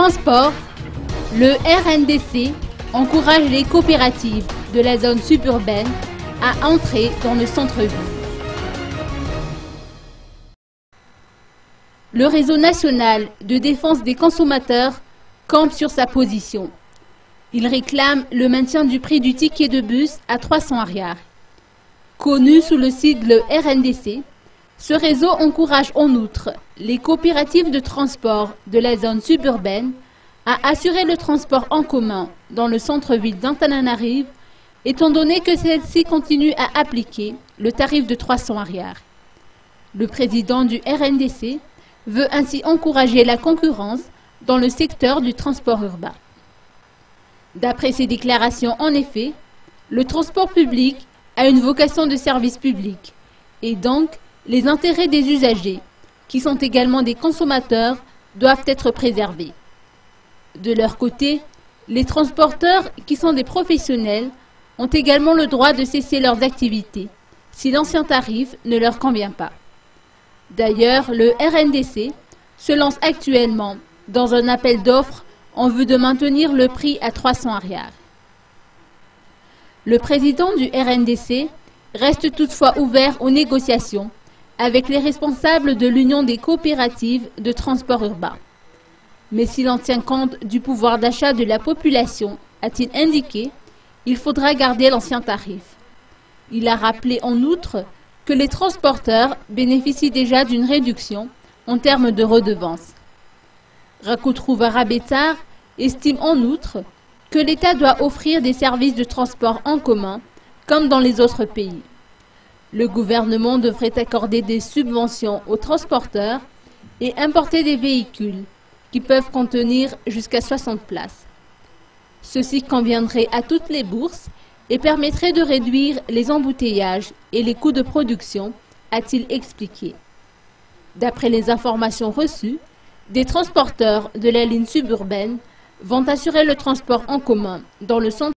Transport, le RNDC encourage les coopératives de la zone suburbaine à entrer dans le centre-ville. Le réseau national de défense des consommateurs campe sur sa position. Il réclame le maintien du prix du ticket de bus à 300 ariars. Connu sous le sigle RNDC, ce réseau encourage en outre les coopératives de transport de la zone suburbaine à assurer le transport en commun dans le centre-ville d'Antananarive, étant donné que celle-ci continue à appliquer le tarif de 300 ariars. Le président du RNDC veut ainsi encourager la concurrence dans le secteur du transport urbain. D'après ses déclarations, en effet, le transport public a une vocation de service public et donc les intérêts des usagers, qui sont également des consommateurs, doivent être préservés. De leur côté, les transporteurs, qui sont des professionnels, ont également le droit de cesser leurs activités si l'ancien tarif ne leur convient pas. D'ailleurs, le RNDC se lance actuellement dans un appel d'offres en vue de maintenir le prix à 300 ariars. Le président du RNDC reste toutefois ouvert aux négociations avec les responsables de l'Union des coopératives de transport urbain. Mais s'il en tient compte du pouvoir d'achat de la population, a-t-il indiqué, il faudra garder l'ancien tarif. Il a rappelé en outre que les transporteurs bénéficient déjà d'une réduction en termes de redevances. Rakout Varabetar estime en outre que l'État doit offrir des services de transport en commun comme dans les autres pays. Le gouvernement devrait accorder des subventions aux transporteurs et importer des véhicules qui peuvent contenir jusqu'à 60 places. Ceci conviendrait à toutes les bourses et permettrait de réduire les embouteillages et les coûts de production, a-t-il expliqué. D'après les informations reçues, des transporteurs de la ligne suburbaine vont assurer le transport en commun dans le centre